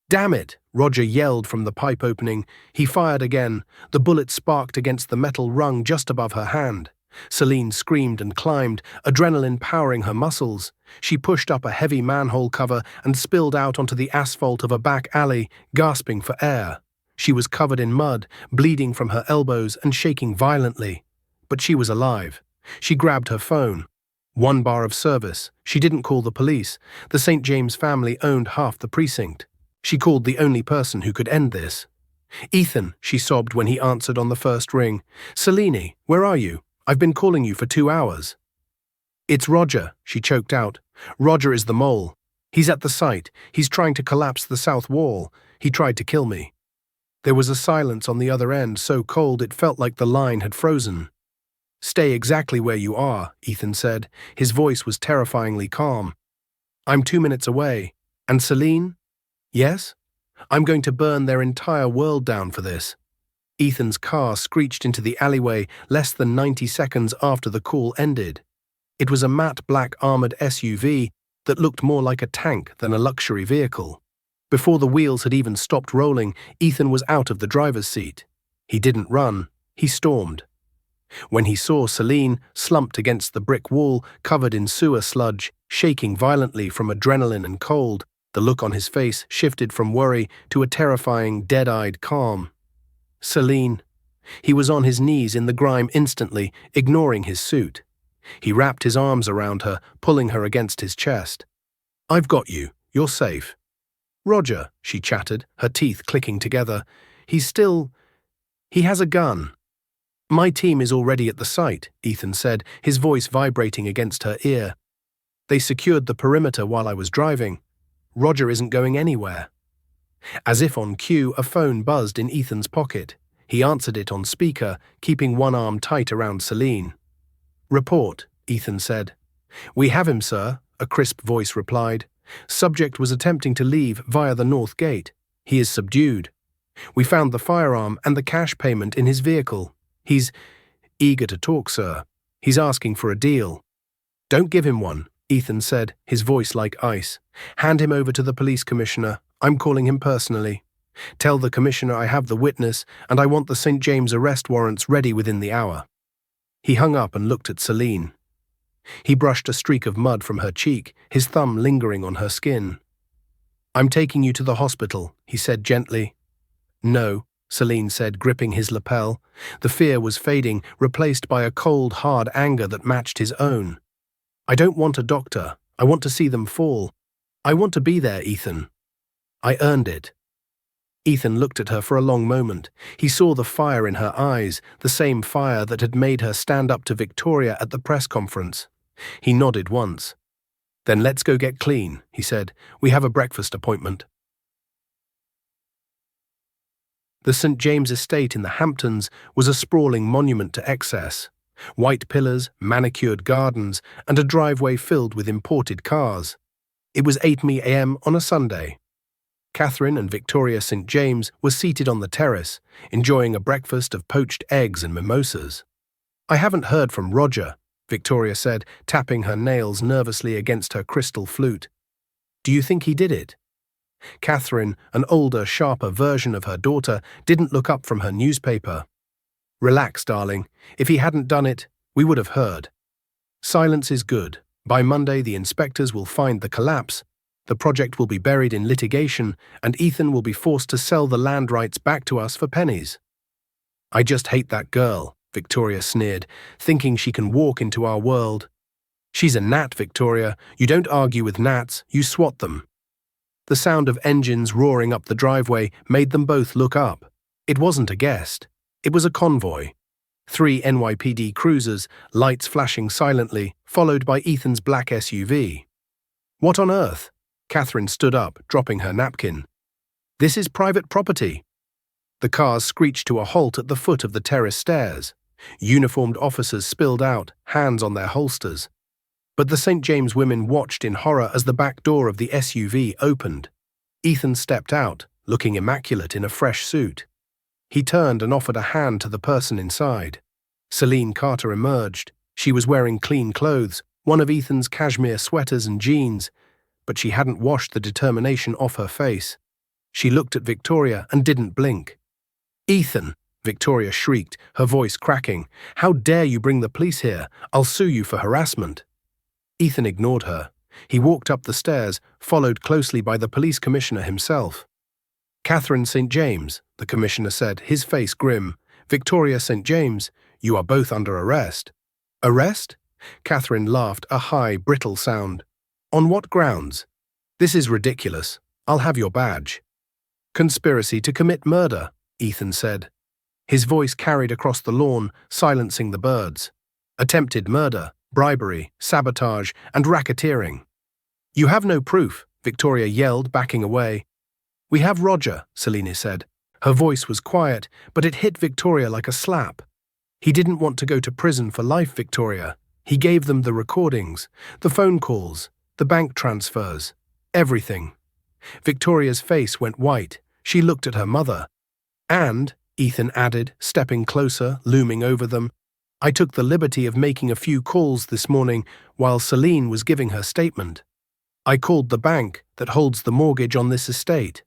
Damn it! Roger yelled from the pipe opening. He fired again. The bullet sparked against the metal rung just above her hand. Celine screamed and climbed, adrenaline powering her muscles. She pushed up a heavy manhole cover and spilled out onto the asphalt of a back alley, gasping for air. She was covered in mud, bleeding from her elbows and shaking violently. But she was alive. She grabbed her phone. 1 bar of service. She didn't call the police. The St. James family owned half the precinct. She called the only person who could end this. Ethan, she sobbed when he answered on the first ring. Celine, where are you? I've been calling you for 2 hours. It's Roger, she choked out. Roger is the mole. He's at the site. He's trying to collapse the south wall. He tried to kill me. There was a silence on the other end, so cold it felt like the line had frozen. Stay exactly where you are, Ethan said. His voice was terrifyingly calm. I'm 2 minutes away. And Celine? Yes? I'm going to burn their entire world down for this. Ethan's car screeched into the alleyway less than 90 seconds after the call ended. It was a matte black armored SUV that looked more like a tank than a luxury vehicle. Before the wheels had even stopped rolling, Ethan was out of the driver's seat. He didn't run, he stormed. When he saw Celine slumped against the brick wall, covered in sewer sludge, shaking violently from adrenaline and cold, the look on his face shifted from worry to a terrifying, dead-eyed calm. Celine. He was on his knees in the grime instantly, ignoring his suit. He wrapped his arms around her, pulling her against his chest. I've got you. You're safe. Roger, she chattered, her teeth clicking together. He has a gun. My team is already at the site, Ethan said, his voice vibrating against her ear. They secured the perimeter while I was driving. Roger isn't going anywhere. As if on cue, a phone buzzed in Ethan's pocket. He answered it on speaker, keeping one arm tight around Celine. Report, Ethan said. We have him, sir, a crisp voice replied. Subject was attempting to leave via the north gate. He is subdued. We found the firearm and the cash payment in his vehicle. He's eager to talk, sir. He's asking for a deal. Don't give him one, Ethan said, his voice like ice. Hand him over to the police commissioner. I'm calling him personally. Tell the commissioner I have the witness and I want the St. James arrest warrants ready within the hour. He hung up and looked at Celine. He brushed a streak of mud from her cheek, his thumb lingering on her skin. I'm taking you to the hospital, he said gently. No, Celine said, gripping his lapel. The fear was fading, replaced by a cold, hard anger that matched his own. I don't want a doctor. I want to see them fall. I want to be there, Ethan. I earned it. Ethan looked at her for a long moment. He saw the fire in her eyes, the same fire that had made her stand up to Victoria at the press conference. He nodded once. "Then let's go get clean," he said. "We have a breakfast appointment." The St. James Estate in the Hamptons was a sprawling monument to excess. White pillars, manicured gardens, and a driveway filled with imported cars. It was 8 a.m. on a Sunday. Catherine and Victoria St. James were seated on the terrace, enjoying a breakfast of poached eggs and mimosas. "I haven't heard from Roger," Victoria said, tapping her nails nervously against her crystal flute. "Do you think he did it?" Catherine, an older, sharper version of her daughter, didn't look up from her newspaper. "Relax, darling. If he hadn't done it, we would have heard. Silence is good. By Monday, the inspectors will find the collapse. The project will be buried in litigation, and Ethan will be forced to sell the land rights back to us for pennies." "I just hate that girl," Victoria sneered, "thinking she can walk into our world." "She's a gnat, Victoria. You don't argue with gnats, you swat them." The sound of engines roaring up the driveway made them both look up. It wasn't a guest. It was a convoy. 3 NYPD cruisers, lights flashing silently, followed by Ethan's black SUV. "What on earth?" Catherine stood up, dropping her napkin. "This is private property." The cars screeched to a halt at the foot of the terrace stairs. Uniformed officers spilled out, hands on their holsters. But the St. James women watched in horror as the back door of the SUV opened. Ethan stepped out, looking immaculate in a fresh suit. He turned and offered a hand to the person inside. Celine Carter emerged. She was wearing clean clothes, one of Ethan's cashmere sweaters and jeans, but she hadn't washed the determination off her face. She looked at Victoria and didn't blink. "Ethan!" Victoria shrieked, her voice cracking. "How dare you bring the police here? I'll sue you for harassment." Ethan ignored her. He walked up the stairs, followed closely by the police commissioner himself. "Catherine St. James," the commissioner said, his face grim. "Victoria St. James, you are both under arrest." "Arrest?" Catherine laughed, a high, brittle sound. "On what grounds?" "This is ridiculous. I'll have your badge." "Conspiracy to commit murder," Ethan said. His voice carried across the lawn, silencing the birds. "Attempted murder, bribery, sabotage, and racketeering." "You have no proof," Victoria yelled, backing away. "We have Roger," Selene said. Her voice was quiet, but it hit Victoria like a slap. "He didn't want to go to prison for life, Victoria. He gave them the recordings, the phone calls, the bank transfers, everything." Victoria's face went white. She looked at her mother. "And," Ethan added, stepping closer, looming over them, "I took the liberty of making a few calls this morning while Celine was giving her statement. I called the bank that holds the mortgage on this estate,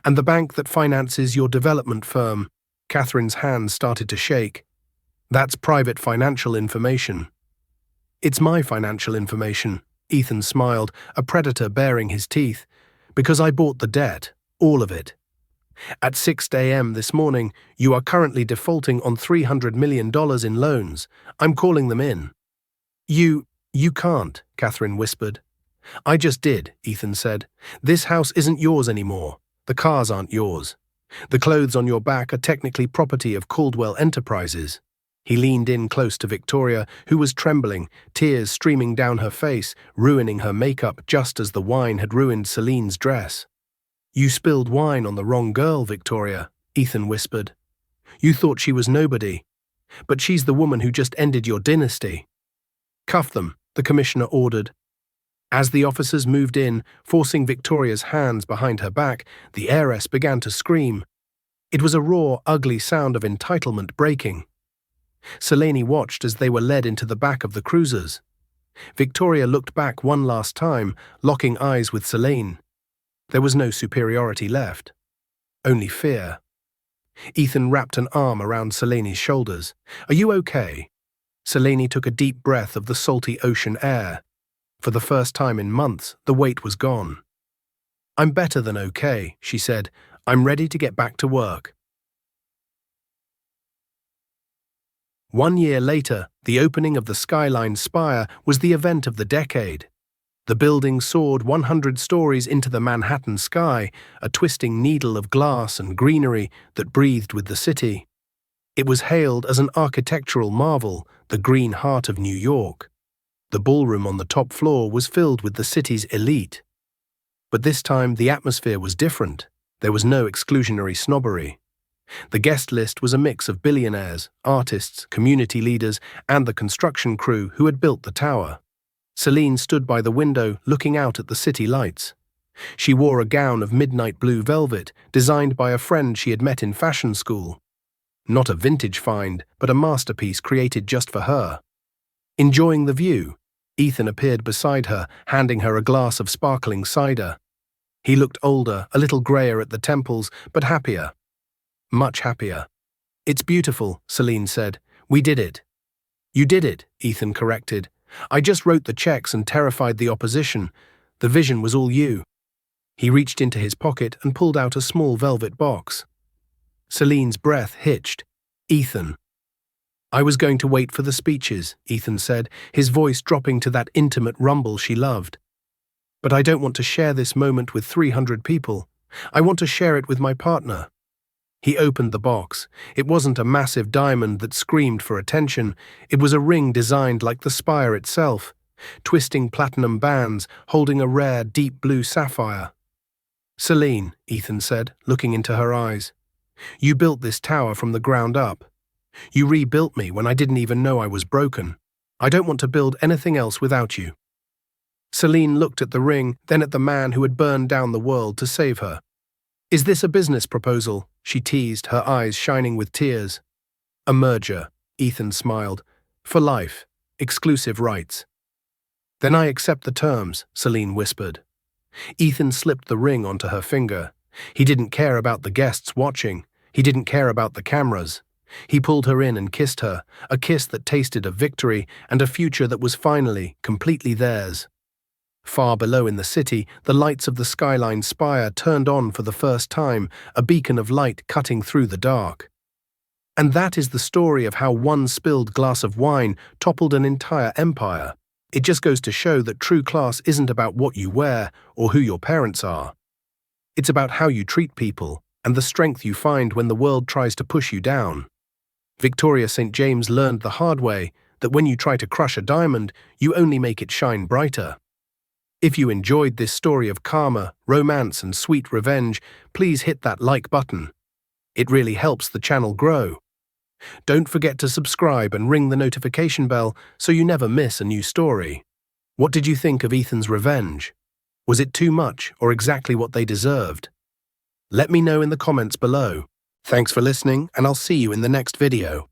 and the bank that finances your development firm." Catherine's hands started to shake. "That's private financial information." "It's my financial information," Ethan smiled, a predator baring his teeth, "because I bought the debt, all of it. At 6 a.m. this morning, you are currently defaulting on $300 million in loans. I'm calling them in." You can't," Catherine whispered. "I just did," Ethan said. "This house isn't yours anymore. The cars aren't yours. The clothes on your back are technically property of Caldwell Enterprises." He leaned in close to Victoria, who was trembling, tears streaming down her face, ruining her makeup just as the wine had ruined Celine's dress. "You spilled wine on the wrong girl, Victoria," Ethan whispered. "You thought she was nobody. But she's the woman who just ended your dynasty." "Cuff them," the commissioner ordered. As the officers moved in, forcing Victoria's hands behind her back, the heiress began to scream. It was a raw, ugly sound of entitlement breaking. Selene watched as they were led into the back of the cruisers. Victoria looked back one last time, locking eyes with Selene. There was no superiority left. Only fear. Ethan wrapped an arm around Selene's shoulders. "Are you okay?" Selene took a deep breath of the salty ocean air. For the first time in months, the weight was gone. "I'm better than okay," she said. "I'm ready to get back to work." 1 year later, the opening of the Skyline Spire was the event of the decade. The building soared 100 stories into the Manhattan sky, a twisting needle of glass and greenery that breathed with the city. It was hailed as an architectural marvel, the green heart of New York. The ballroom on the top floor was filled with the city's elite. But this time the atmosphere was different. There was no exclusionary snobbery. The guest list was a mix of billionaires, artists, community leaders, and the construction crew who had built the tower. Celine stood by the window looking out at the city lights. She wore a gown of midnight blue velvet designed by a friend she had met in fashion school. Not a vintage find, but a masterpiece created just for her. Enjoying the view, Ethan appeared beside her, handing her a glass of sparkling cider. He looked older, a little grayer at the temples, but happier. Much happier. "It's beautiful," Celine said. "We did it." "You did it," Ethan corrected. "I just wrote the checks and terrified the opposition. The vision was all you." He reached into his pocket and pulled out a small velvet box. Celine's breath hitched. "Ethan." "I was going to wait for the speeches," Ethan said, his voice dropping to that intimate rumble she loved. "But I don't want to share this moment with 300 people. I want to share it with my partner." He opened the box. It wasn't a massive diamond that screamed for attention. It was a ring designed like the spire itself, twisting platinum bands holding a rare deep blue sapphire. "Celine," Ethan said, looking into her eyes, "you built this tower from the ground up. You rebuilt me when I didn't even know I was broken. I don't want to build anything else without you." Celine looked at the ring, then at the man who had burned down the world to save her. "Is this a business proposal?" she teased, her eyes shining with tears. "A merger," Ethan smiled. "For life. Exclusive rights." "Then I accept the terms," Celine whispered. Ethan slipped the ring onto her finger. He didn't care about the guests watching. He didn't care about the cameras. He pulled her in and kissed her, a kiss that tasted of victory and a future that was finally, completely theirs. Far below in the city, the lights of the skyline spire turned on for the first time, a beacon of light cutting through the dark. And that is the story of how one spilled glass of wine toppled an entire empire. It just goes to show that true class isn't about what you wear or who your parents are. It's about how you treat people and the strength you find when the world tries to push you down. Victoria St. James learned the hard way that when you try to crush a diamond, you only make it shine brighter. If you enjoyed this story of karma, romance, and sweet revenge, please hit that like button. It really helps the channel grow. Don't forget to subscribe and ring the notification bell so you never miss a new story. What did you think of Ethan's revenge? Was it too much or exactly what they deserved? Let me know in the comments below. Thanks for listening, and I'll see you in the next video.